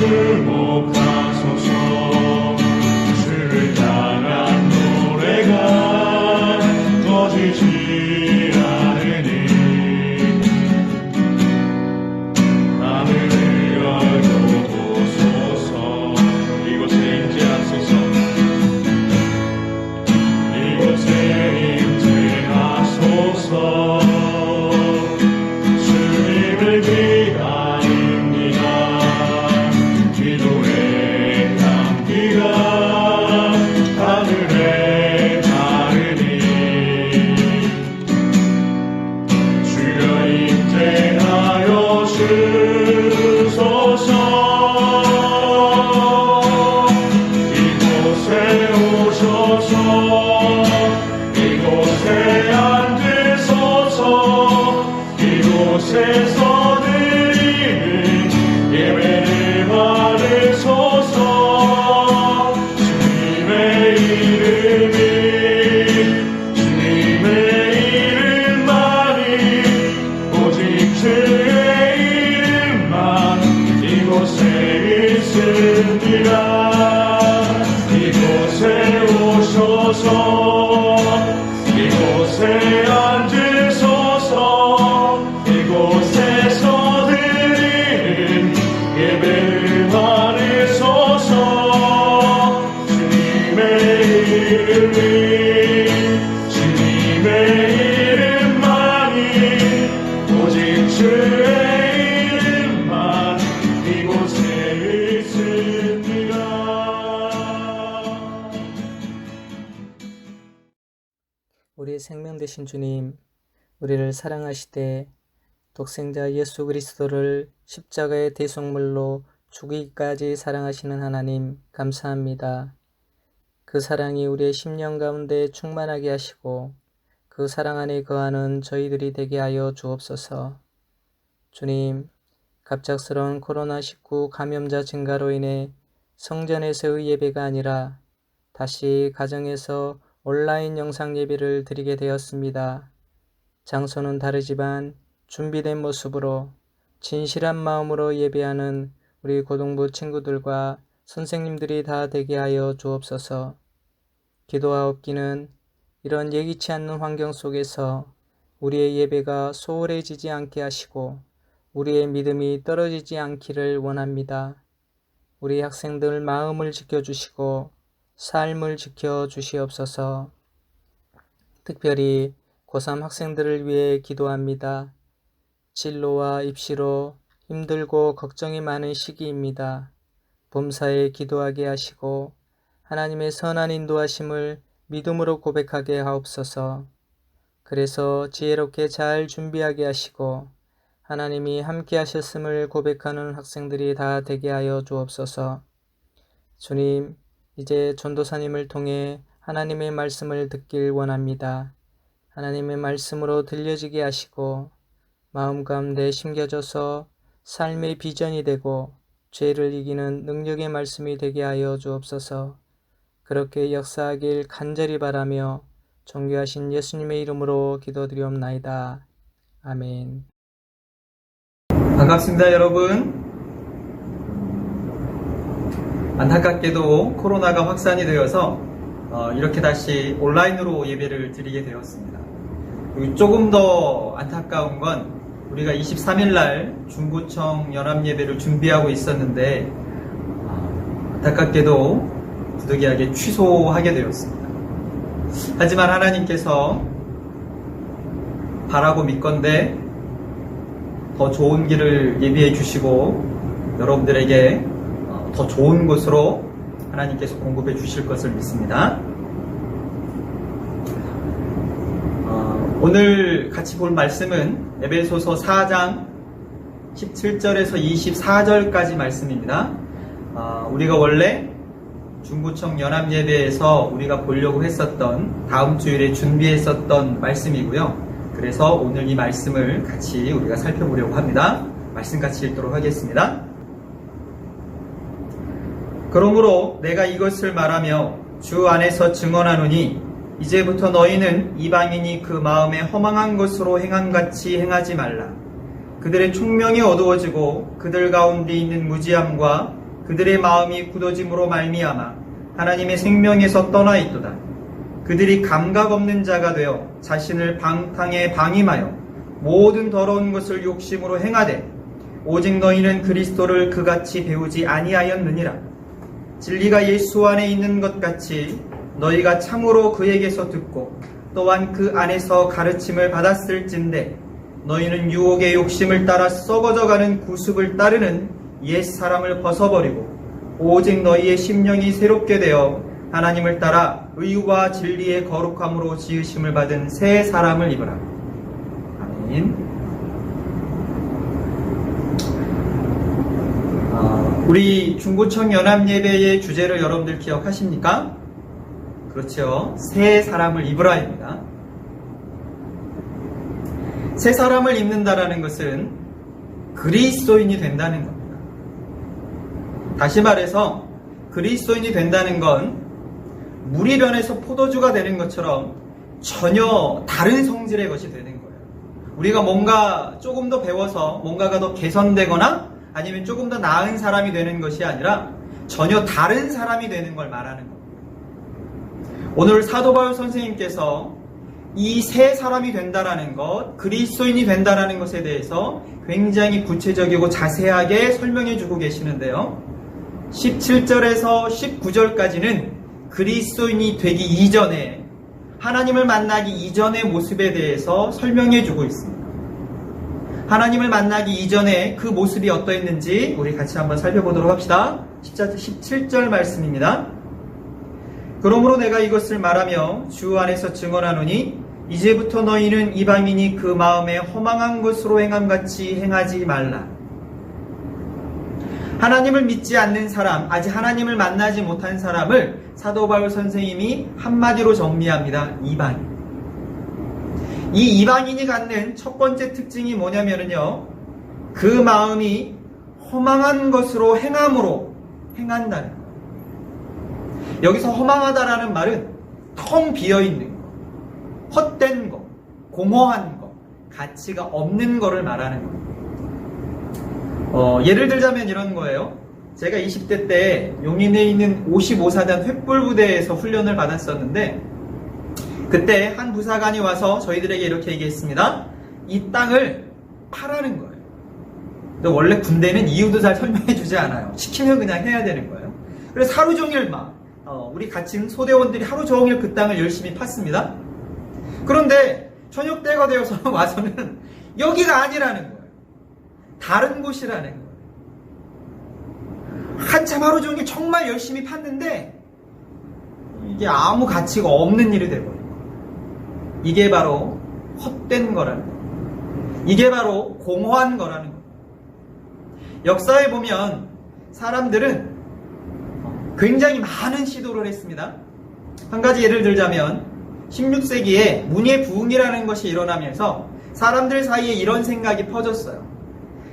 주목하소서. 주를 향한 노래가 꺼지지 않으니 하늘을 열고 보소서. 이곳에 임재하소서. 이곳에 임재하소서. 주님을 기다립니다. 기도의 향기가 하늘에 닿으니 주여 임재하여 주소서. 이곳에 오셔서 이곳에 앉으소서. 이곳에서 드리는 예배를 받으소서. 주님의 이름만이 오직 주의 이름만 이곳에 있습니다. 이곳에 오셔서 이곳에 앉으소서. 이곳에서 드리는 예배를 받으소서. 주님의 이름만이 오직 주의 이름만 이곳에 있습니다. 우리의 생명 되신 주님, 우리를 사랑하시되 독생자 예수 그리스도를 십자가의 대속물로 죽이기까지 사랑하시는 하나님 감사합니다. 그 사랑이 우리의 심령 가운데 충만하게 하시고 그 사랑 안에 거하는 저희들이 되게 하여 주옵소서. 주님, 갑작스러운 코로나19 감염자 증가로 인해 성전에서의 예배가 아니라 다시 가정에서 온라인 영상 예배를 드리게 되었습니다. 장소는 다르지만 준비된 모습으로 진실한 마음으로 예배하는 우리 고등부 친구들과 선생님들이 다 되게 하여 주옵소서. 기도하옵기는 이런 예기치 않는 환경 속에서 우리의 예배가 소홀해지지 않게 하시고 우리의 믿음이 떨어지지 않기를 원합니다. 우리 학생들 마음을 지켜주시고 삶을 지켜주시옵소서. 특별히 고3 학생들을 위해 기도합니다. 진로와 입시로 힘들고 걱정이 많은 시기입니다. 범사에 기도하게 하시고 하나님의 선한 인도하심을 믿음으로 고백하게 하옵소서. 그래서 지혜롭게 잘 준비하게 하시고 하나님이 함께 하셨음을 고백하는 학생들이 다 되게 하여 주옵소서. 주님, 이제 전도사님을 통해 하나님의 말씀을 듣길 원합니다. 하나님의 말씀으로 들려지게 하시고 마음 가운데 심겨져서 삶의 비전이 되고 죄를 이기는 능력의 말씀이 되게 하여 주옵소서. 그렇게 역사하길 간절히 바라며 존귀하신 예수님의 이름으로 기도드리옵나이다. 아멘. 반갑습니다, 여러분. 안타깝게도 코로나가 확산이 되어서 이렇게 다시 온라인으로 예배를 드리게 되었습니다. 그리고 조금 더 안타까운 건 우리가 23일날 중구청 연합예배를 준비하고 있었는데 안타깝게도 부득이하게 취소하게 되었습니다. 하지만 하나님께서 바라고 믿건대 더 좋은 길을 예비해 주시고 여러분들에게 더 좋은 곳으로 하나님께서 공급해 주실 것을 믿습니다. 오늘 같이 볼 말씀은 에베소서 4장 17절에서 24절까지 말씀입니다. 우리가 원래 중구청 연합예배에서 우리가 보려고 했었던 다음 주일에 준비했었던 말씀이고요. 그래서 오늘 이 말씀을 같이 우리가 살펴보려고 합니다. 말씀 같이 읽도록 하겠습니다. 그러므로 내가 이것을 말하며 주 안에서 증언하노니 이제부터 너희는 이방인이 그 마음에 허망한 것으로 행함같이 행하지 말라. 그들의 총명이 어두워지고 그들 가운데 있는 무지함과 그들의 마음이 굳어짐으로 말미암아 하나님의 생명에서 떠나 있도다. 그들이 감각 없는 자가 되어 자신을 방탕에 방임하여 모든 더러운 것을 욕심으로 행하되 오직 너희는 그리스도를 그같이 배우지 아니하였느니라. 진리가 예수 안에 있는 것 같이 너희가 참으로 그에게서 듣고 또한 그 안에서 가르침을 받았을진데 너희는 유혹의 욕심을 따라 썩어져가는 구습을 따르는 옛 사람을 벗어버리고 오직 너희의 심령이 새롭게 되어 하나님을 따라 의와 진리의 거룩함으로 지으심을 받은 새 사람을 입으라. 아멘. 우리 중구청 연합예배의 주제를 여러분들 기억하십니까? 그렇죠. 새 사람을 입으라입니다. 새 사람을 입는다라는 것은 그리스도인이 된다는 겁니다. 다시 말해서 그리스도인이 된다는 건 물이 변해서 포도주가 되는 것처럼 전혀 다른 성질의 것이 되는 거예요. 우리가 뭔가 조금 더 배워서 뭔가가 더 개선되거나 아니면 조금 더 나은 사람이 되는 것이 아니라 전혀 다른 사람이 되는 걸 말하는 겁니다. 오늘 사도 바울 선생님께서 이 새 사람이 된다라는 것, 그리스도인이 된다라는 것에 대해서 굉장히 구체적이고 자세하게 설명해 주고 계시는데요. 17절에서 19절까지는 그리스도인이 되기 이전에, 하나님을 만나기 이전의 모습에 대해서 설명해 주고 있습니다. 하나님을 만나기 이전에 그 모습이 어떠했는지 우리 같이 한번 살펴보도록 합시다. 17절 말씀입니다. 그러므로 내가 이것을 말하며 주 안에서 증언하노니 이제부터 너희는 이방인이 그 마음에 허망한 것으로 행함같이 행하지 말라. 하나님을 믿지 않는 사람, 아직 하나님을 만나지 못한 사람을 사도 바울 선생님이 한마디로 정리합니다. 이방인. 이 이방인이 갖는 첫 번째 특징이 뭐냐면요, 그 마음이 허망한 것으로 행함으로 행한다는 거예요. 여기서 허망하다라는 말은 텅 비어있는 거, 헛된 거, 공허한 거, 가치가 없는 거를 말하는 거예요. 예를 들자면 이런 거예요. 제가 20대 때 용인에 있는 55사단 횃불부대에서 훈련을 받았었는데 그때 한 부사관이 와서 저희들에게 이렇게 얘기했습니다. 이 땅을 파라는 거예요. 근데 원래 군대는 이유도 잘 설명해 주지 않아요. 시키면 그냥 해야 되는 거예요. 그래서 하루 종일 우리 갇힌 소대원들이 하루 종일 그 땅을 열심히 팠습니다. 그런데 저녁 때가 되어서 와서는 여기가 아니라는 거예요. 다른 곳이라는 거예요. 한참 하루 종일 정말 열심히 팠는데 이게 아무 가치가 없는 일이 되버려요. 이게 바로 헛된 거라는 거예요. 이게 바로 공허한 거라는 거예요. 역사에 보면 사람들은 굉장히 많은 시도를 했습니다. 한 가지 예를 들자면 16세기에 문예부흥이라는 것이 일어나면서 사람들 사이에 이런 생각이 퍼졌어요.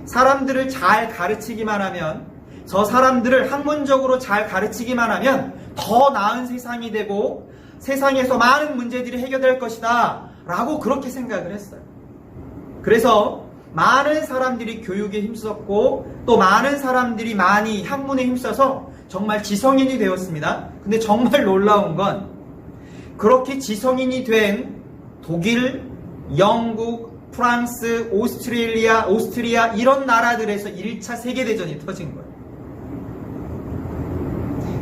사람들을 잘 가르치기만 하면, 저 사람들을 학문적으로 잘 가르치기만 하면 더 나은 세상이 되고 세상에서 많은 문제들이 해결될 것이다 라고 그렇게 생각을 했어요. 그래서 많은 사람들이 교육에 힘썼고 또 많은 사람들이 많이 학문에 힘써서 정말 지성인이 되었습니다. 근데 정말 놀라운 건 그렇게 지성인이 된 독일, 영국, 프랑스, 오스트리아 이런 나라들에서 1차 세계대전이 터진 거예요.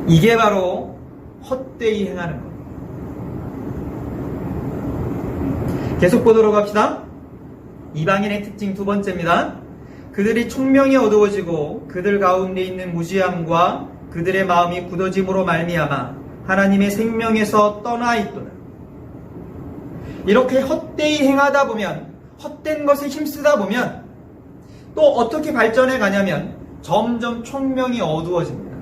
이게 바로 헛되이 행하는 거예요. 계속 보도록 합시다. 이방인의 특징 두 번째입니다. 그들이 총명이 어두워지고 그들 가운데 있는 무지함과 그들의 마음이 굳어짐으로 말미암아 하나님의 생명에서 떠나 있도다. 이렇게 헛되이 행하다 보면, 헛된 것에 힘쓰다 보면 또 어떻게 발전해 가냐면 점점 총명이 어두워집니다.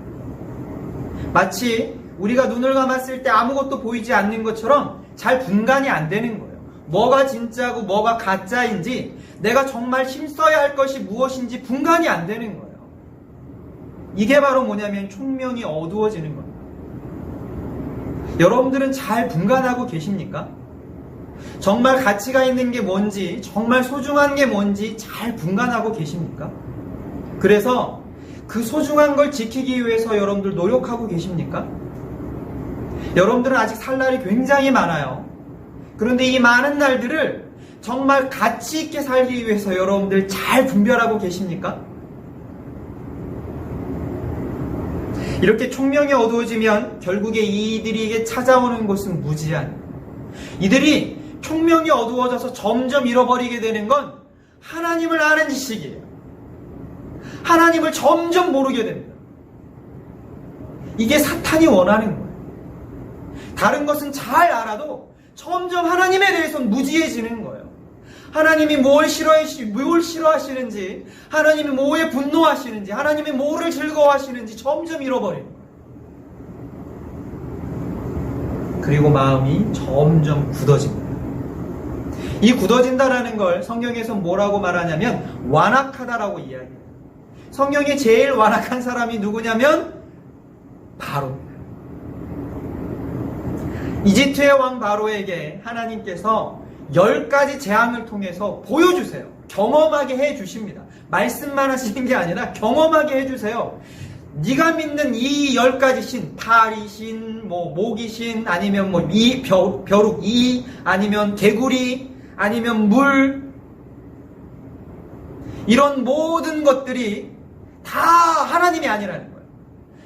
마치 우리가 눈을 감았을 때 아무것도 보이지 않는 것처럼 잘 분간이 안 되는 거예요. 뭐가 진짜고 뭐가 가짜인지, 내가 정말 힘써야 할 것이 무엇인지 분간이 안 되는 거예요. 이게 바로 뭐냐면 총명이 어두워지는 겁니다. 여러분들은 잘 분간하고 계십니까? 정말 가치가 있는 게 뭔지, 정말 소중한 게 뭔지 잘 분간하고 계십니까? 그래서 그 소중한 걸 지키기 위해서 여러분들 노력하고 계십니까? 여러분들은 아직 살 날이 굉장히 많아요. 그런데 이 많은 날들을 정말 가치 있게 살기 위해서 여러분들 잘 분별하고 계십니까? 이렇게 총명이 어두워지면 결국에 이들에게 찾아오는 것은 무지한, 이들이 총명이 어두워져서 점점 잃어버리게 되는 건 하나님을 아는 지식이에요. 하나님을 점점 모르게 됩니다. 이게 사탄이 원하는 거예요. 다른 것은 잘 알아도 점점 하나님에 대해서는 무지해지는 거예요. 하나님이 뭘 싫어하시는지, 하나님이 뭐에 분노하시는지, 하나님이 뭐를 즐거워하시는지 점점 잃어버리는 거예요. 그리고 마음이 점점 굳어집니다. 이 굳어진다라는 걸 성경에서 뭐라고 말하냐면 완악하다라고 이야기해요. 성경에 제일 완악한 사람이 누구냐면 바로입니다. 이집트의 왕 바로에게 하나님께서 10가지 재앙을 통해서 보여주세요. 경험하게 해주십니다. 말씀만 하시는 게 아니라 경험하게 해주세요. 네가 믿는 이 10가지 신, 파리 신, 모기 신, 아니면 벼룩 이, 아니면 개구리, 아니면 물, 이런 모든 것들이 다 하나님이 아니라는 거예요.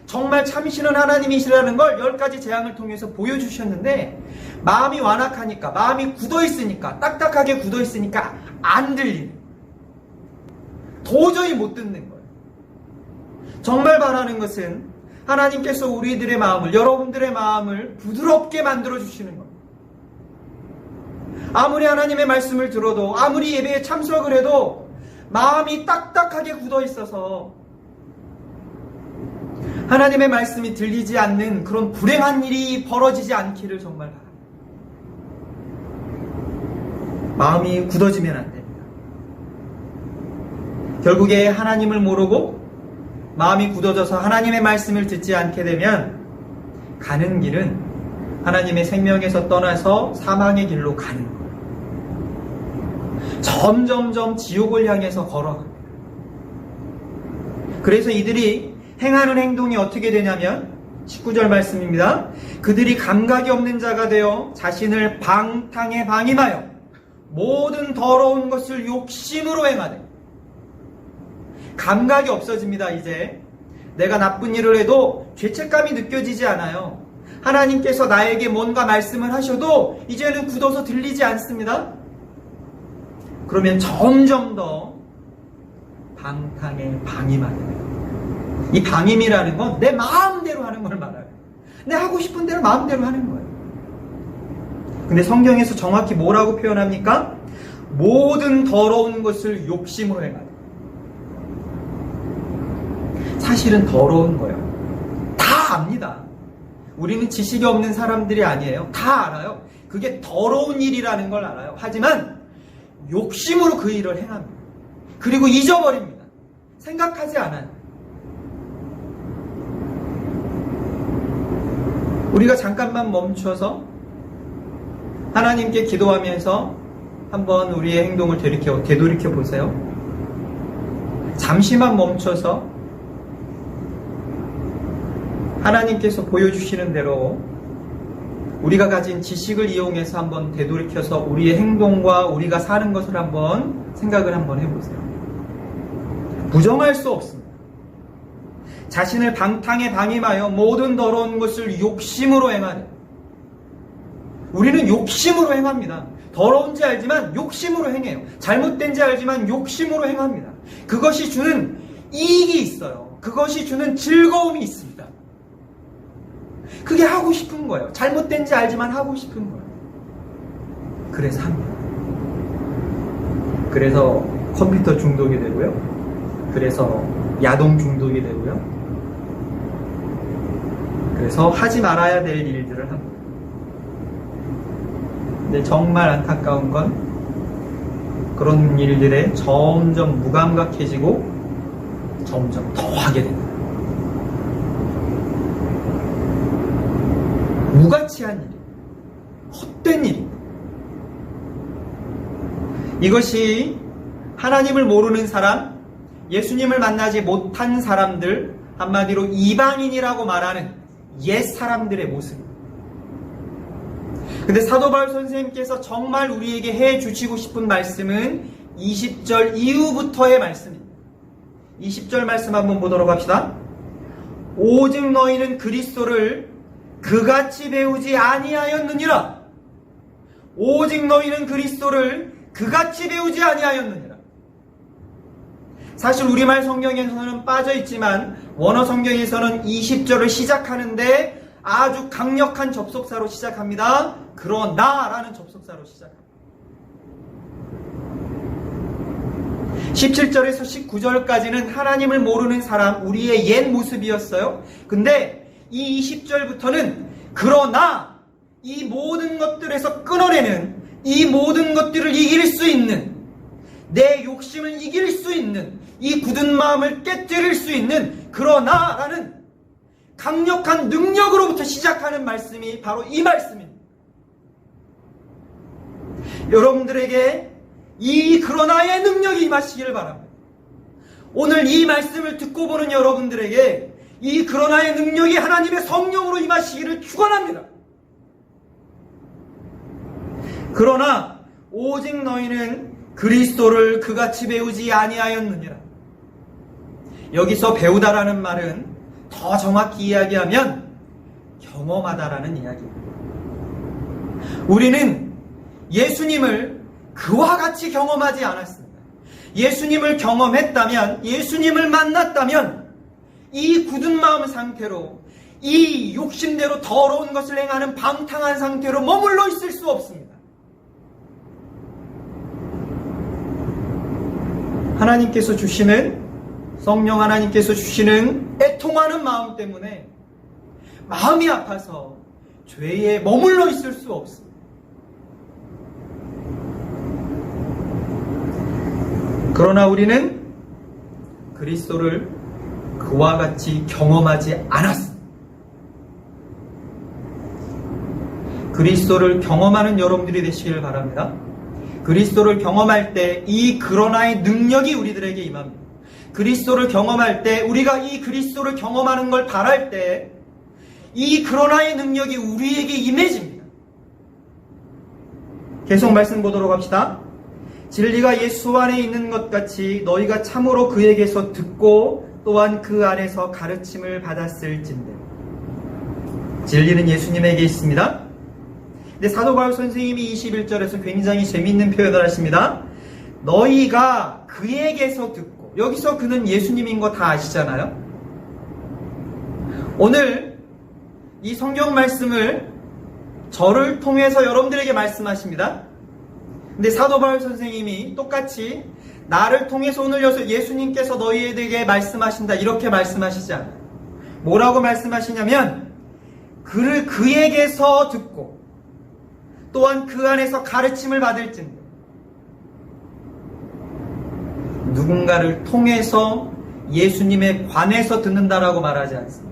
정말 참신은 하나님이시라는 걸 10가지 재앙을 통해서 보여주셨는데, 마음이 완악하니까, 마음이 굳어있으니까, 딱딱하게 굳어있으니까 안 들리는, 도저히 못 듣는 거예요. 정말 바라는 것은 하나님께서 우리들의 마음을, 여러분들의 마음을 부드럽게 만들어주시는 겁니다. 아무리 하나님의 말씀을 들어도, 아무리 예배에 참석을 해도 마음이 딱딱하게 굳어있어서 하나님의 말씀이 들리지 않는 그런 불행한 일이 벌어지지 않기를 정말 바랍니다. 마음이 굳어지면 안 됩니다. 결국에 하나님을 모르고 마음이 굳어져서 하나님의 말씀을 듣지 않게 되면 가는 길은 하나님의 생명에서 떠나서 사망의 길로 가는 거예요. 점점점 지옥을 향해서 걸어갑니다. 그래서 이들이 행하는 행동이 어떻게 되냐면 19절 말씀입니다. 그들이 감각이 없는 자가 되어 자신을 방탕에 방임하여 모든 더러운 것을 욕심으로 행하되, 감각이 없어집니다. 이제 내가 나쁜 일을 해도 죄책감이 느껴지지 않아요. 하나님께서 나에게 뭔가 말씀을 하셔도 이제는 굳어서 들리지 않습니다. 그러면 점점 더 방탕에 방임하게 돼요. 이 방임이라는 건 내 마음대로 하는 걸 말해요. 내 하고 싶은 대로 마음대로 하는 거예요. 근데 성경에서 정확히 뭐라고 표현합니까? 모든 더러운 것을 욕심으로 행하다. 사실은 더러운 거예요. 다 압니다. 우리는 지식이 없는 사람들이 아니에요. 다 알아요. 그게 더러운 일이라는 걸 알아요. 하지만 욕심으로 그 일을 행합니다. 그리고 잊어버립니다. 생각하지 않아요. 우리가 잠깐만 멈춰서 하나님께 기도하면서 한번 우리의 행동을 되돌이켜 보세요. 잠시만 멈춰서 하나님께서 보여주시는 대로 우리가 가진 지식을 이용해서 한번 되돌이켜서 우리의 행동과 우리가 사는 것을 한번 생각을 한번 해보세요. 부정할 수 없습니다. 자신을 방탕에 방임하여 모든 더러운 것을 욕심으로 행하네. 우리는 욕심으로 행합니다. 더러운지 알지만 욕심으로 행해요. 잘못된지 알지만 욕심으로 행합니다. 그것이 주는 이익이 있어요. 그것이 주는 즐거움이 있습니다. 그게 하고 싶은 거예요. 잘못된지 알지만 하고 싶은 거예요. 그래서 합니다. 그래서 컴퓨터 중독이 되고요. 그래서 야동 중독이 되고요. 그래서 하지 말아야 될 일들을 합니다. 근데 정말 안타까운 건 그런 일들에 점점 무감각해지고 점점 더 하게 됩니다. 무가치한 일, 헛된 일입니다. 이것이 하나님을 모르는 사람, 예수님을 만나지 못한 사람들, 한마디로 이방인이라고 말하는 옛 사람들의 모습입니다. 근데 사도 바울 선생님께서 정말 우리에게 해 주시고 싶은 말씀은 20절 이후부터의 말씀입니다. 20절 말씀 한번 보도록 합시다. 오직 너희는 그리스도를 그같이 배우지 아니하였느니라. 오직 너희는 그리스도를 그같이 배우지 아니하였느니라. 사실 우리말 성경에서는 빠져있지만 원어 성경에서는 20절을 시작하는데 아주 강력한 접속사로 시작합니다. 그러나 라는 접속사로 시작합니다. 17절에서 19절까지는 하나님을 모르는 사람, 우리의 옛 모습이었어요. 근데 이 20절부터는 그러나 이 모든 것들에서 끊어내는, 이 모든 것들을 이길 수 있는, 내 욕심을 이길 수 있는, 이 굳은 마음을 깨뜨릴 수 있는 그러나 라는 강력한 능력으로부터 시작하는 말씀이 바로 이 말씀입니다. 여러분들에게 이 그러나의 능력이 임하시기를 바랍니다. 오늘 이 말씀을 듣고 보는 여러분들에게 이 그러나의 능력이 하나님의 성령으로 임하시기를 축원합니다. 그러나 오직 너희는 그리스도를 그같이 배우지 아니하였느니라. 여기서 배우다라는 말은 더 정확히 이야기하면 경험하다라는 이야기입니다. 우리는 예수님을 그와 같이 경험하지 않았습니다. 예수님을 경험했다면, 예수님을 만났다면 이 굳은 마음 상태로, 이 욕심대로 더러운 것을 행하는 방탕한 상태로 머물러 있을 수 없습니다. 하나님께서 주시는, 성령 하나님께서 주시는 애통하는 마음 때문에 마음이 아파서 죄에 머물러 있을 수 없습니다. 그러나 우리는 그리스도를 그와 같이 경험하지 않았습니다. 그리스도를 경험하는 여러분들이 되시길 바랍니다. 그리스도를 경험할 때 이 그러나의 능력이 우리들에게 임합니다. 그리스도를 경험할 때, 우리가 이 그리스도를 경험하는 걸 바랄 때 이 그러나의 능력이 우리에게 임해집니다. 계속 말씀 보도록 합시다. 진리가 예수 안에 있는 것 같이 너희가 참으로 그에게서 듣고 또한 그 안에서 가르침을 받았을진대. 진리는 예수님에게 있습니다. 근데 사도 바울 선생님이 21절에서 굉장히 재미있는 표현을 하십니다. 너희가 그에게서 듣고, 여기서 그는 예수님인 거 다 아시잖아요. 오늘 이 성경 말씀을 저를 통해서 여러분들에게 말씀하십니다. 근데 사도 바울 선생님이 똑같이 나를 통해서 오늘 예수님께서 너희에게 말씀하신다 이렇게 말씀하시지 않아요. 뭐라고 말씀하시냐면 그에게서 듣고 또한 그 안에서 가르침을 받을진대. 누군가를 통해서 예수님에 관해서 듣는다라고 말하지 않습니다.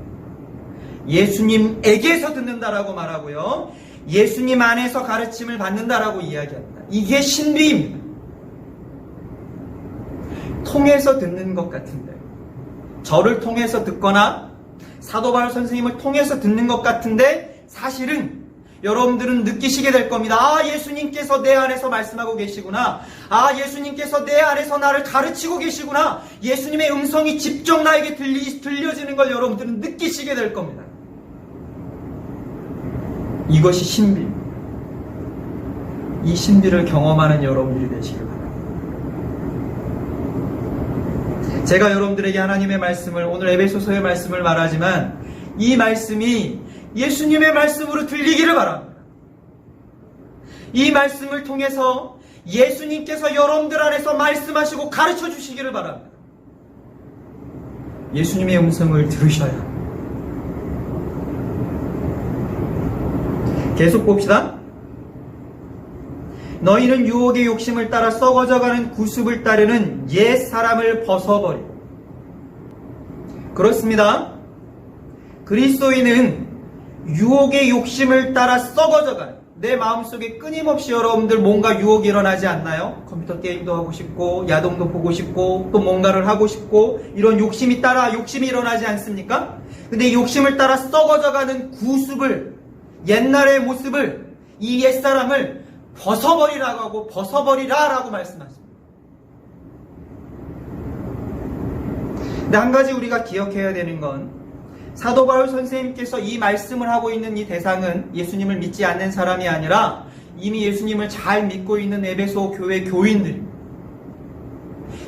예수님에게서 듣는다라고 말하고요. 예수님 안에서 가르침을 받는다라고 이야기합니다. 이게 신비입니다. 통해서 듣는 것 같은데, 저를 통해서 듣거나 사도 바울 선생님을 통해서 듣는 것 같은데 사실은 여러분들은 느끼시게 될 겁니다. 아, 예수님께서 내 안에서 말씀하고 계시구나. 아, 예수님께서 내 안에서 나를 가르치고 계시구나. 예수님의 음성이 직접 나에게 들려지는 걸 여러분들은 느끼시게 될 겁니다. 이것이 신비입니다. 이 신비를 경험하는 여러분들이 되시길 바랍니다. 제가 여러분들에게 하나님의 말씀을, 오늘 에베소서의 말씀을 말하지만 이 말씀이 예수님의 말씀으로 들리기를 바랍니다. 이 말씀을 통해서 예수님께서 여러분들 안에서 말씀하시고 가르쳐 주시기를 바랍니다. 예수님의 음성을 들으셔야 합니다. 계속 봅시다. 너희는 유혹의 욕심을 따라 썩어져가는 구습을 따르는 옛 사람을 벗어버리고. 그렇습니다. 그리스도인은 유혹의 욕심을 따라 썩어져가는, 내 마음속에 끊임없이 여러분들 뭔가 유혹이 일어나지 않나요? 컴퓨터 게임도 하고 싶고 야동도 보고 싶고 또 뭔가를 하고 싶고 이런 욕심이 일어나지 않습니까? 근데 이 욕심을 따라 썩어져가는 구습을, 옛날의 모습을, 이 옛사람을 벗어버리라고 하고 벗어버리라라고 말씀하십니다. 근데 한 가지 우리가 기억해야 되는 건 사도 바울 선생님께서 이 말씀을 하고 있는 이 대상은 예수님을 믿지 않는 사람이 아니라 이미 예수님을 잘 믿고 있는 에베소 교회 교인들입니다.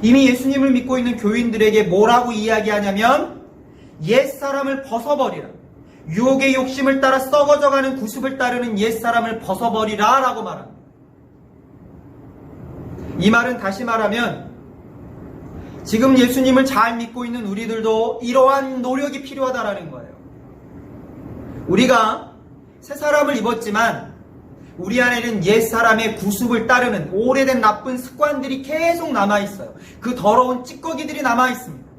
이미 예수님을 믿고 있는 교인들에게 뭐라고 이야기하냐면 옛사람을 벗어버리라. 유혹의 욕심을 따라 썩어져가는 구습을 따르는 옛사람을 벗어버리라 라고 말합니다. 이 말은 다시 말하면 지금 예수님을 잘 믿고 있는 우리들도 이러한 노력이 필요하다라는 거예요. 우리가 새 사람을 입었지만 우리 안에는 옛 사람의 구습을 따르는 오래된 나쁜 습관들이 계속 남아있어요. 그 더러운 찌꺼기들이 남아있습니다.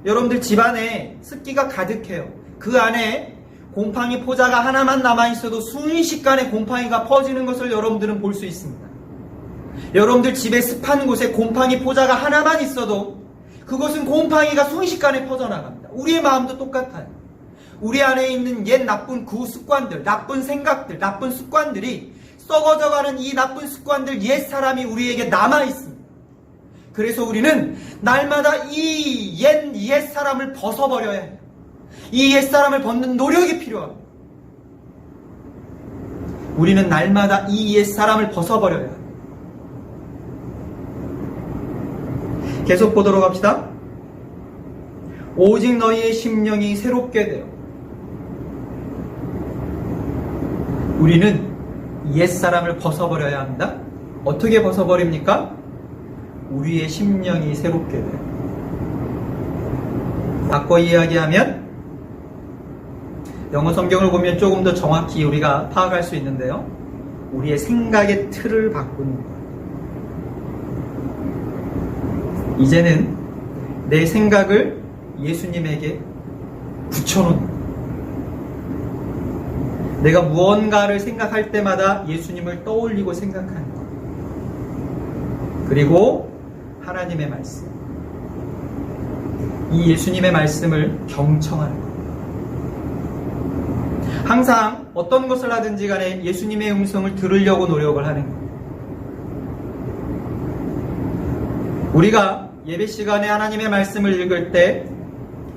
여러분들 집안에 습기가 가득해요. 그 안에 곰팡이 포자가 하나만 남아있어도 순식간에 곰팡이가 퍼지는 것을 여러분들은 볼 수 있습니다. 여러분들 집에 습한 곳에 곰팡이 포자가 하나만 있어도 그것은 곰팡이가 순식간에 퍼져나갑니다. 우리의 마음도 똑같아요. 우리 안에 있는 옛 나쁜 습관들, 나쁜 생각들, 나쁜 습관들이 썩어져가는 이 나쁜 습관들, 옛 사람이 우리에게 남아있습니다. 그래서 우리는 날마다 이 옛 사람을 벗어버려야 해요. 이 옛 사람을 벗는 노력이 필요합니다. 우리는 날마다 이 옛 사람을 벗어버려야 해요. 계속 보도록 합시다. 오직 너희의 심령이 새롭게 되어. 우리는 옛사람을 벗어버려야 합니다. 어떻게 벗어버립니까? 우리의 심령이 새롭게 돼요. 바꿔 이야기하면 영어 성경을 보면 조금 더 정확히 우리가 파악할 수 있는데요. 우리의 생각의 틀을 바꾸는 거예요. 이제는 내 생각을 예수님에게 붙여놓는, 내가 무언가를 생각할 때마다 예수님을 떠올리고 생각하는 것. 그리고 하나님의 말씀, 이 예수님의 말씀을 경청하는 것. 항상 어떤 것을 하든지 간에 예수님의 음성을 들으려고 노력을 하는 것. 우리가 예배 시간에 하나님의 말씀을 읽을 때,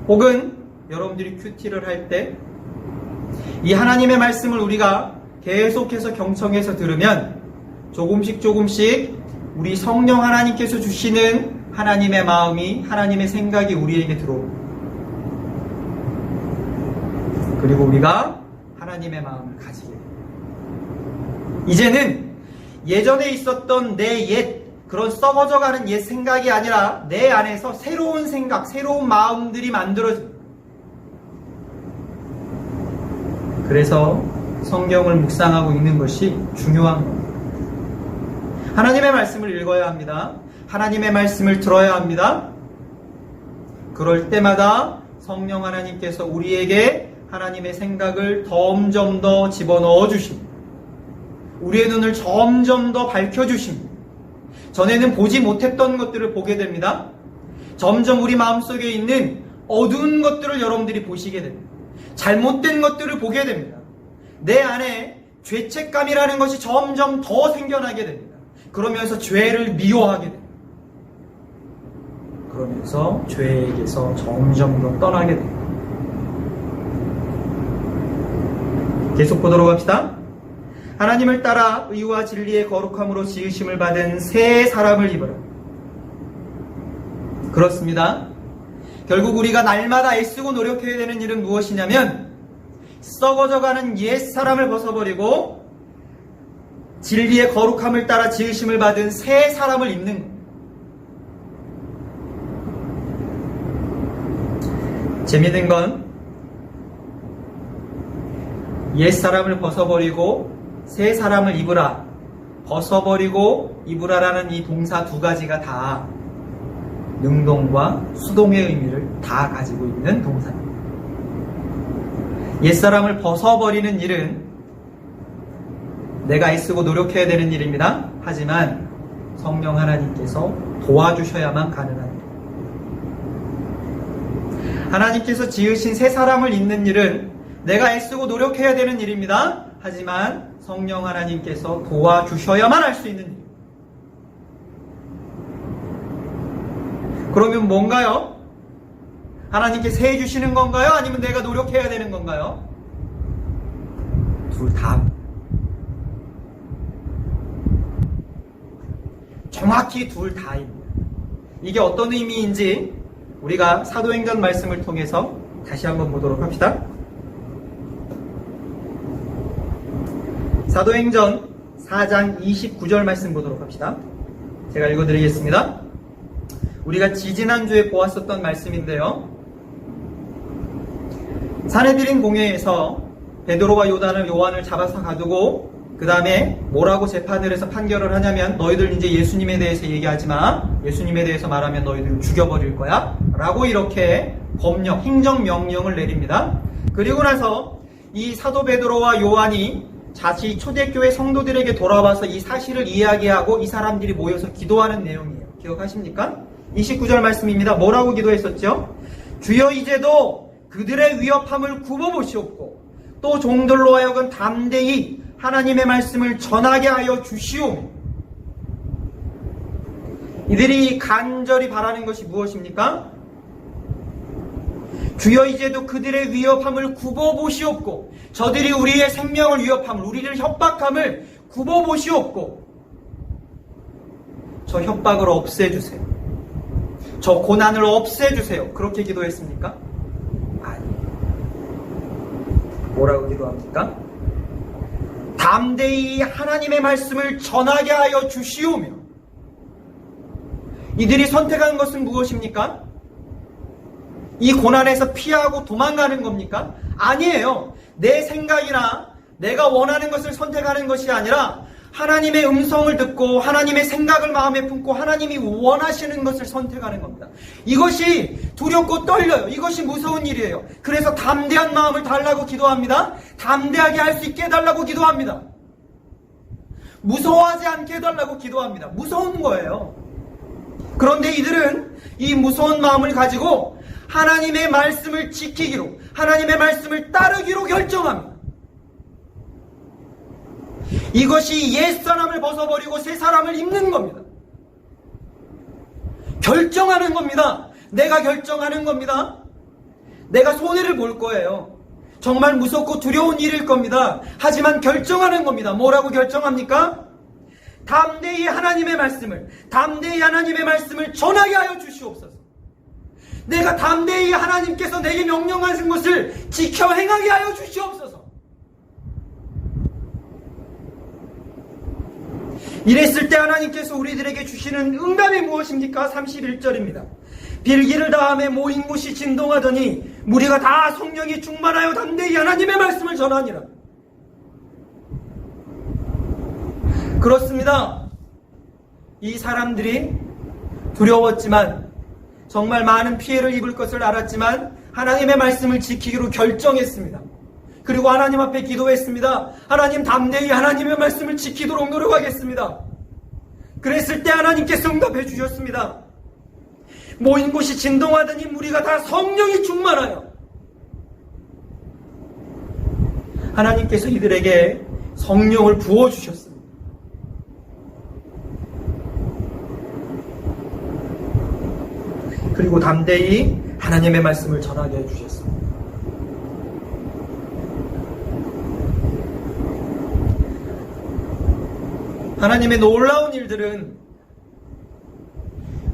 혹은 여러분들이 큐티를 할 때, 이 하나님의 말씀을 우리가 계속해서 경청해서 들으면 조금씩 우리 성령 하나님께서 주시는 하나님의 마음이, 하나님의 생각이 우리에게 들어옵니다. 그리고 우리가 하나님의 마음을 가지게 됩니다. 이제는 예전에 있었던 내 옛, 그런 썩어져가는 옛 생각이 아니라 내 안에서 새로운 생각, 새로운 마음들이 만들어집니다. 그래서 성경을 묵상하고 있는 것이 중요한 겁니다. 하나님의 말씀을 읽어야 합니다. 하나님의 말씀을 들어야 합니다. 그럴 때마다 성령 하나님께서 우리에게 하나님의 생각을 점점 더 집어넣어 주십니다. 우리의 눈을 점점 더 밝혀주십니다. 전에는 보지 못했던 것들을 보게 됩니다. 점점 우리 마음속에 있는 어두운 것들을 여러분들이 보시게 됩니다. 잘못된 것들을 보게 됩니다. 내 안에 죄책감이라는 것이 점점 더 생겨나게 됩니다. 그러면서 죄를 미워하게 됩니다. 그러면서 죄에게서 점점 더 떠나게 됩니다. 계속 보도록 합시다. 하나님을 따라 의와 진리의 거룩함으로 지으심을 받은 새 사람을 입어라. 그렇습니다. 결국 우리가 날마다 애쓰고 노력해야 되는 일은 무엇이냐면 썩어져가는 옛 사람을 벗어버리고 진리의 거룩함을 따라 지으심을 받은 새 사람을 입는 것. 재미있는 건 옛 사람을 벗어버리고 새 사람을 입으라, 벗어버리고 입으라라는 이 동사 두 가지가 다 능동과 수동의 의미를 다 가지고 있는 동사입니다. 옛사람을 벗어버리는 일은 내가 애쓰고 노력해야 되는 일입니다. 하지만 성령 하나님께서 도와주셔야만 가능한 일. 하나님께서 지으신 새 사람을 잇는 일은 내가 애쓰고 노력해야 되는 일입니다. 하지만 성령 하나님께서 도와주셔야만 할 수 있는 일. 그러면 뭔가요? 하나님께서 해주시는 건가요? 아니면 내가 노력해야 되는 건가요? 둘 다. 정확히 둘 다입니다. 이게 어떤 의미인지 우리가 사도행전 말씀을 통해서 다시 한번 보도록 합시다. 사도행전 4장 29절 말씀 보도록 합시다. 제가 읽어드리겠습니다. 우리가 지지난주에 보았었던 말씀인데요. 사내들인 공회에서 베드로와 요한을 잡아서 가두고 그 다음에 뭐라고 재판을 해서 판결을 하냐면 너희들 이제 예수님에 대해서 얘기하지 마. 예수님에 대해서 말하면 너희들 죽여버릴 거야. 라고 이렇게 법령, 행정명령을 내립니다. 그리고 나서 이 사도 베드로와 요한이 다시 초대교회 성도들에게 돌아와서 이 사실을 이야기하고 이 사람들이 모여서 기도하는 내용이에요. 기억하십니까? 29절 말씀입니다. 뭐라고 기도했었죠? 주여 이제도 그들의 위협함을 굽어보시옵고 또 종들로 하여금 담대히 하나님의 말씀을 전하게 하여 주시오. 이들이 간절히 바라는 것이 무엇입니까? 주여 이제도 그들의 위협함을 굽어보시옵고 저들이 우리의 생명을 위협함을 우리를 협박함을 굽어보시옵고 저 협박을 없애주세요. 저 고난을 없애주세요. 그렇게 기도했습니까? 아니에요. 뭐라고 기도합니까? 담대히 하나님의 말씀을 전하게 하여 주시오며 이들이 선택한 것은 무엇입니까? 이 고난에서 피하고 도망가는 겁니까? 아니에요. 내 생각이나 내가 원하는 것을 선택하는 것이 아니라 하나님의 음성을 듣고 하나님의 생각을 마음에 품고 하나님이 원하시는 것을 선택하는 겁니다. 이것이 두렵고 떨려요. 이것이 무서운 일이에요. 그래서 담대한 마음을 달라고 기도합니다. 담대하게 할 수 있게 해달라고 기도합니다. 무서워하지 않게 해달라고 기도합니다. 무서운 거예요. 그런데 이들은 이 무서운 마음을 가지고 하나님의 말씀을 지키기로, 하나님의 말씀을 따르기로 결정합니다. 이것이 옛사람을 벗어버리고 새사람을 입는 겁니다. 결정하는 겁니다. 내가 결정하는 겁니다. 내가 손해를 볼 거예요. 정말 무섭고 두려운 일일 겁니다. 하지만 결정하는 겁니다. 뭐라고 결정합니까? 담대히 하나님의 말씀을 전하게 하여 주시옵소서. 내가 담대히 하나님께서 내게 명령하신 것을 지켜 행하게 하여 주시옵소서. 이랬을 때 하나님께서 우리들에게 주시는 응답이 무엇입니까? 31절입니다. 빌기를 다함에 모인 곳이 진동하더니 무리가 다 성령이 충만하여 담대히 하나님의 말씀을 전하니라. 그렇습니다. 이 사람들이 두려웠지만 정말 많은 피해를 입을 것을 알았지만 하나님의 말씀을 지키기로 결정했습니다. 그리고 하나님 앞에 기도했습니다. 하나님 담대히 하나님의 말씀을 지키도록 노력하겠습니다. 그랬을 때 하나님께서 응답해 주셨습니다. 모인 곳이 진동하더니 무리가 다 성령이 충만하여 하나님께서 이들에게 성령을 부어주셨습니다. 그리고 담대히 하나님의 말씀을 전하게 해주셨습니다. 하나님의 놀라운 일들은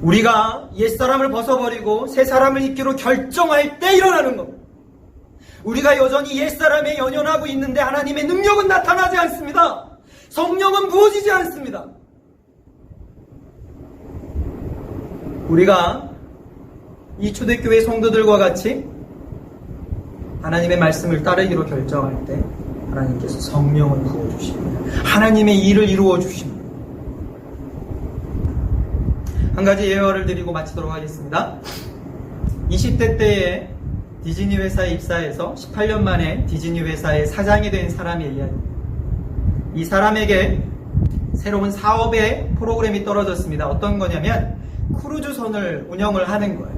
우리가 옛사람을 벗어버리고 새사람을 입기로 결정할 때 일어나는 겁니다. 우리가 여전히 옛사람에 연연하고 있는데 하나님의 능력은 나타나지 않습니다. 성령은 부어지지 않습니다. 우리가 이 초대교회 성도들과 같이 하나님의 말씀을 따르기로 결정할 때 하나님께서 성령을 부어주십니다. 하나님의 일을 이루어 주십니다. 한 가지 예화를 드리고 마치도록 하겠습니다. 20대 때에 디즈니 회사에 입사해서 18년 만에 디즈니 회사의 사장이 된 사람의 이야기입니다. 이 사람에게 새로운 사업의 프로그램이 떨어졌습니다. 어떤 거냐면 크루즈선을 운영을 하는 거예요.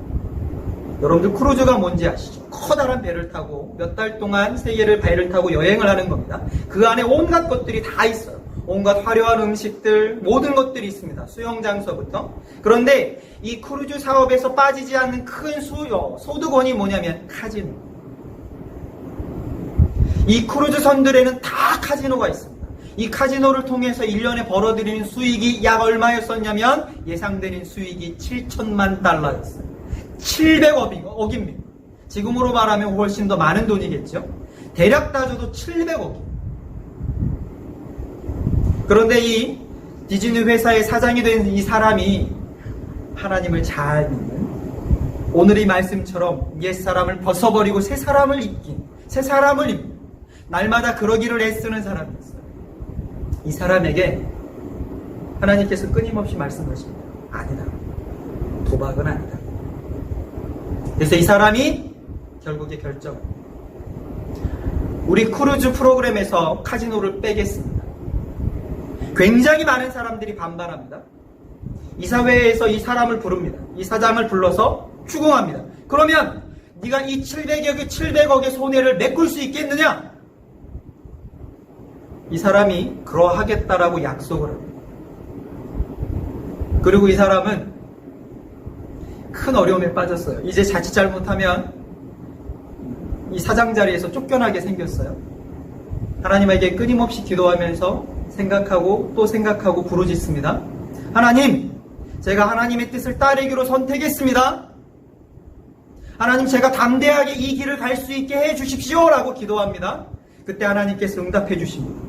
여러분들 크루즈가 뭔지 아시죠? 커다란 배를 타고 몇 달 동안 세계를 배를 타고 여행을 하는 겁니다. 그 안에 온갖 것들이 다 있어요. 온갖 화려한 음식들, 모든 것들이 있습니다. 수영 장소부터. 그런데 이 크루즈 사업에서 빠지지 않는 큰 소득원이 뭐냐면 카지노. 이 크루즈선들에는 다 카지노가 있습니다. 이 카지노를 통해서 1년에 벌어들이는 수익이 약 얼마였었냐면 예상되는 수익이 7천만 달러였어요. 700억입니다. 지금으로 말하면 훨씬 더 많은 돈이겠죠. 대략 따져도 700억이에요. 그런데 이 디즈니 회사의 사장이 된 이 사람이 하나님을 잘 믿는, 오늘 이 말씀처럼 옛사람을 벗어버리고 새 사람을 입는, 날마다 그러기를 애쓰는 사람이었어요. 이 사람에게 하나님께서 끊임없이 말씀하십니다. 아니다. 도박은 아니다. 그래서 이 사람이 결국에 결정합니다. 우리 크루즈 프로그램에서 카지노를 빼겠습니다. 굉장히 많은 사람들이 반발합니다. 이사회에서 이 사람을 부릅니다. 이 사장을 불러서 추궁합니다. 그러면 네가 이 700억의 손해를 메꿀 수 있겠느냐? 이 사람이 그러하겠다라고 약속을 합니다. 그리고 이 사람은 큰 어려움에 빠졌어요. 이제 자칫 잘못하면 이 사장 자리에서 쫓겨나게 생겼어요. 하나님에게 끊임없이 기도하면서 생각하고 또 생각하고 부르짖습니다. 하나님, 제가 하나님의 뜻을 따르기로 선택했습니다. 하나님, 제가 담대하게 이 길을 갈 수 있게 해주십시오 라고 기도합니다. 그때 하나님께서 응답해 주십니다.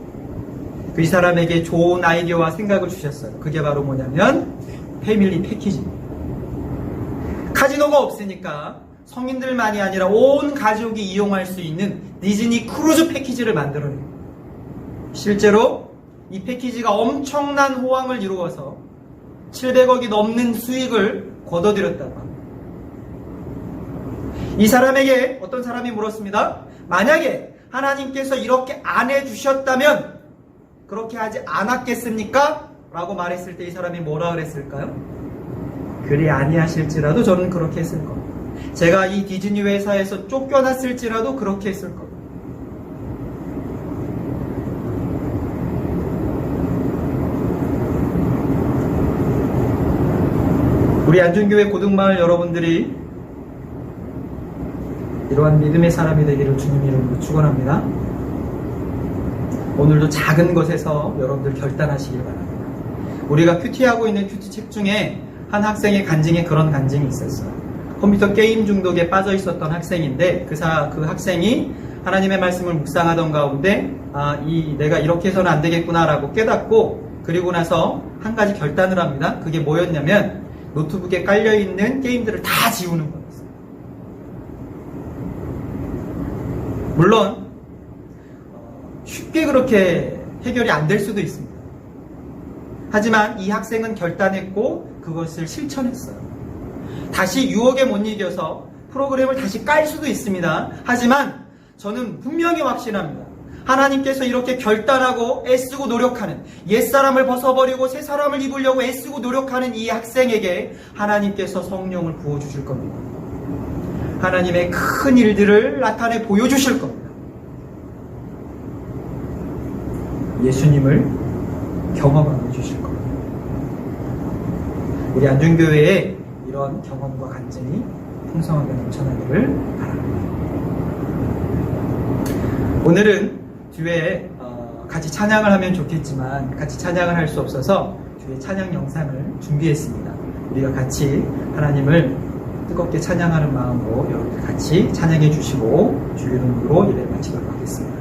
그 이 사람에게 좋은 아이디어와 생각을 주셨어요. 그게 바로 뭐냐면 패밀리 패키지입니다. 카지노가 없으니까 성인들만이 아니라 온 가족이 이용할 수 있는 디즈니 크루즈 패키지를 만들어내요. 실제로 이 패키지가 엄청난 호황을 이루어서 700억이 넘는 수익을 거둬들였다고 합니다. 이 사람에게 어떤 사람이 물었습니다. 만약에 하나님께서 이렇게 안 해주셨다면 그렇게 하지 않았겠습니까? 라고 말했을 때 이 사람이 뭐라 그랬을까요? 그리 아니하실지라도 저는 그렇게 했을 겁니다. 제가 이 디즈니 회사에서 쫓겨났을지라도 그렇게 했을 겁니다. 우리 안중교회 고등마을 여러분들이 이러한 믿음의 사람이 되기를 주님 이름으로 축원합니다. 오늘도 작은 것에서 여러분들 결단하시길 바랍니다. 우리가 큐티하고 있는 큐티책 중에 한 학생의 간증에 그런 간증이 있었어요. 컴퓨터 게임 중독에 빠져 있었던 학생인데 그 학생이 하나님의 말씀을 묵상하던 가운데 내가 이렇게 해서는 안 되겠구나라고 깨닫고 그리고 나서 한 가지 결단을 합니다. 그게 뭐였냐면 노트북에 깔려있는 게임들을 다 지우는 거였어요. 물론 쉽게 그렇게 해결이 안 될 수도 있습니다. 하지만 이 학생은 결단했고 그것을 실천했어요. 다시 유혹에 못 이겨서 프로그램을 다시 깔 수도 있습니다. 하지만 저는 분명히 확신합니다. 하나님께서 이렇게 결단하고 애쓰고 노력하는, 옛사람을 벗어버리고 새 사람을 입으려고 애쓰고 노력하는 이 학생에게 하나님께서 성령을 부어주실 겁니다. 하나님의 큰 일들을 나타내 보여주실 겁니다. 예수님을 경험하게 해주실 겁니다. 우리 안중교회에 이런 경험과 간증이 풍성하게 넘쳐나기를 바랍니다. 오늘은 뒤에 같이 찬양을 하면 좋겠지만 같이 찬양을 할 수 없어서 뒤에 찬양 영상을 준비했습니다. 우리가 같이 하나님을 뜨겁게 찬양하는 마음으로 여러분들 같이 찬양해 주시고 주의 이름으로 예배 마치도록 하겠습니다.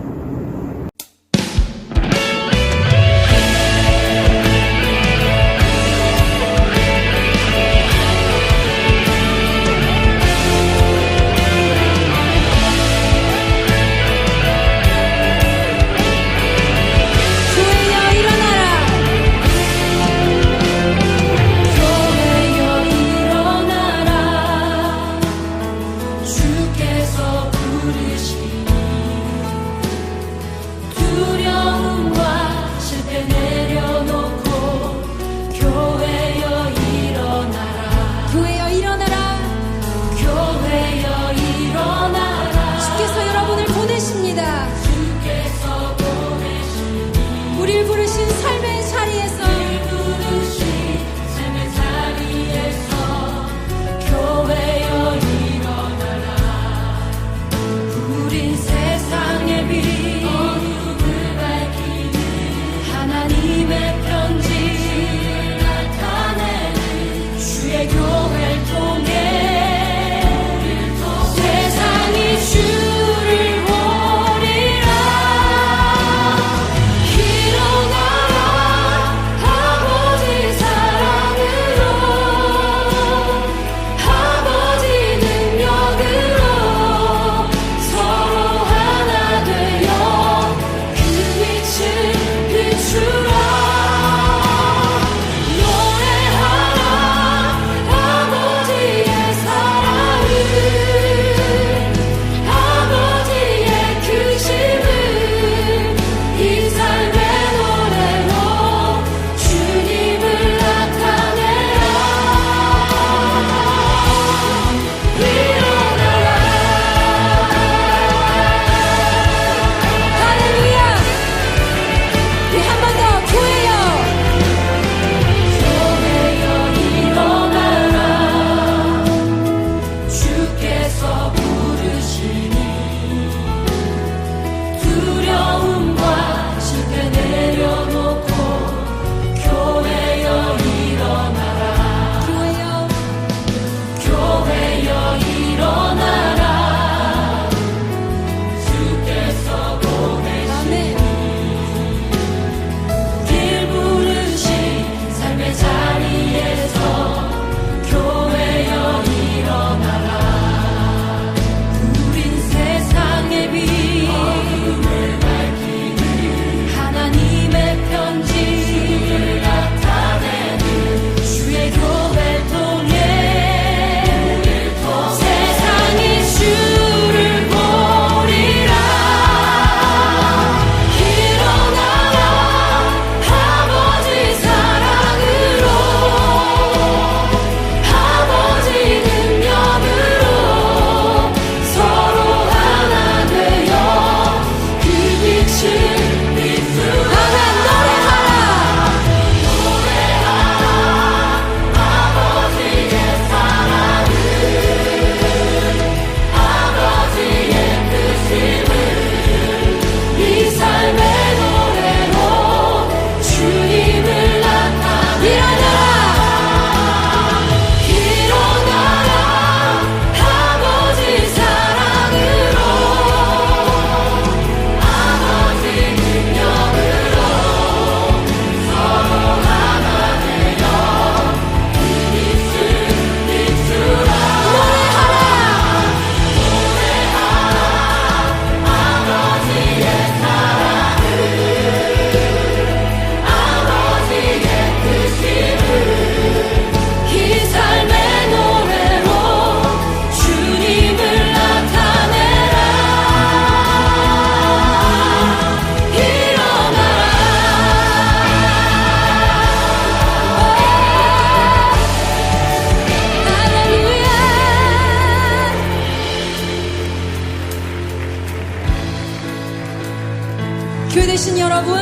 계신 여러분,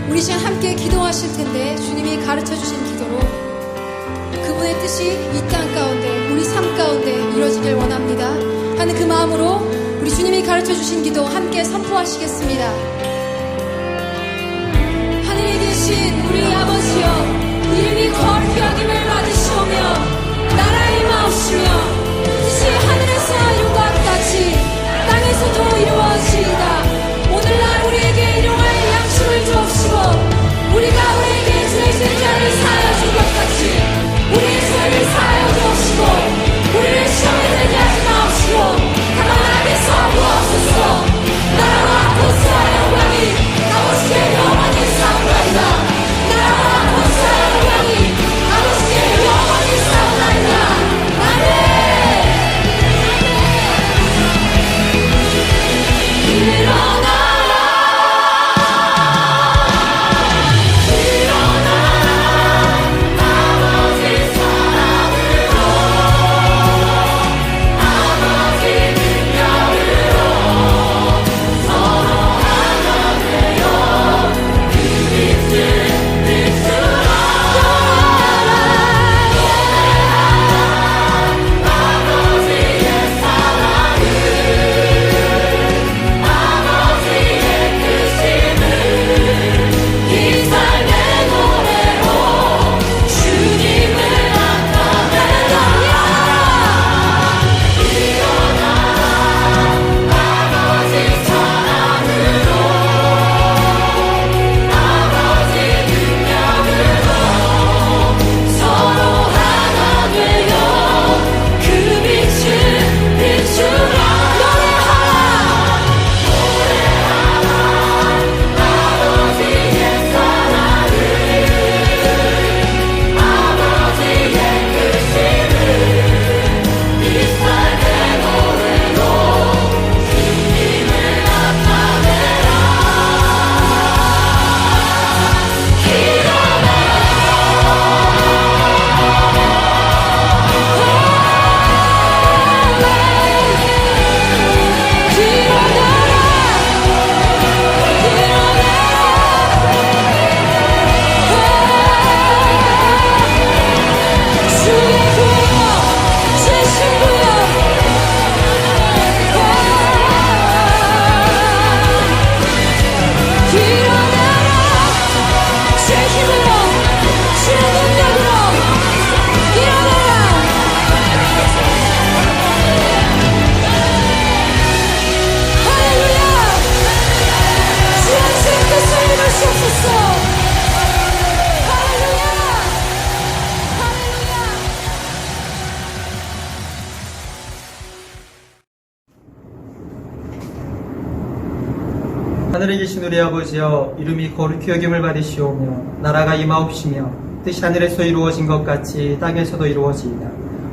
우리 시간 함께 기도하실 텐데 주님이 가르쳐 주신 기도로 그분의 뜻이 이 땅 가운데, 우리 삶 가운데 이루어지길 원합니다 하는 그 마음으로 우리 주님이 가르쳐 주신 기도 함께 선포하시겠습니다. 하늘에 계신 우리 아버지여, 이름이 거룩히 여김을 받으시오며 나라의 마옵시며 뜻이 하늘에서 이룬 것 같이 땅에서도 이루어지이다. 오늘날 우리에게 일용할 양식을 주옵시고 우리가 우리에게 죄진 자를 사하여 준 것 같이 우리의 죄를 사하여 주옵시고 우리를 시험에 들게 하지 마옵시고 다만 악에서 구하옵소서. 나라와 권세와 영광이 아버지께 영원히 싸우나이다. 나라와 권세와 영광이 아버지께 영원히 싸우나이다. 아멘. 하늘에 계신 우리 아버지여, 이름이 거룩히 여김을 받으시오며 나라가 임하옵시며 뜻이 하늘에서 이루어진 것 같이 땅에서도 이루어지이다.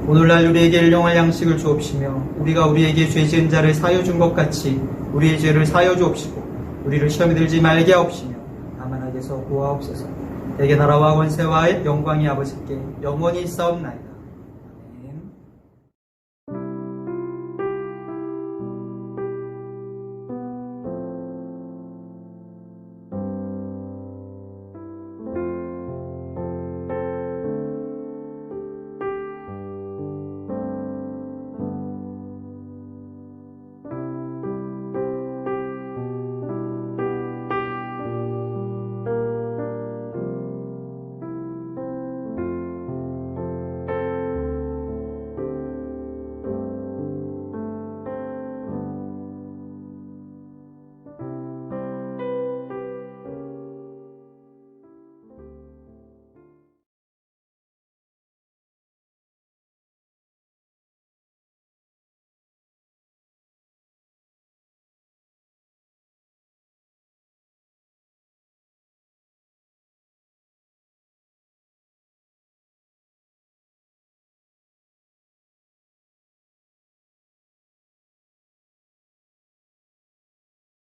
오늘날 우리에게 일용할 양식을 주옵시며 우리가 우리에게 죄 지은 자를 사하여 준 것 같이 우리의 죄를 사하여 주옵시고 우리를 시험에 들지 말게 하옵시며 다만 악에서 구하옵소서. 내게 나라와 권세와 영광이 아버지께 영원히 있사옵나이다.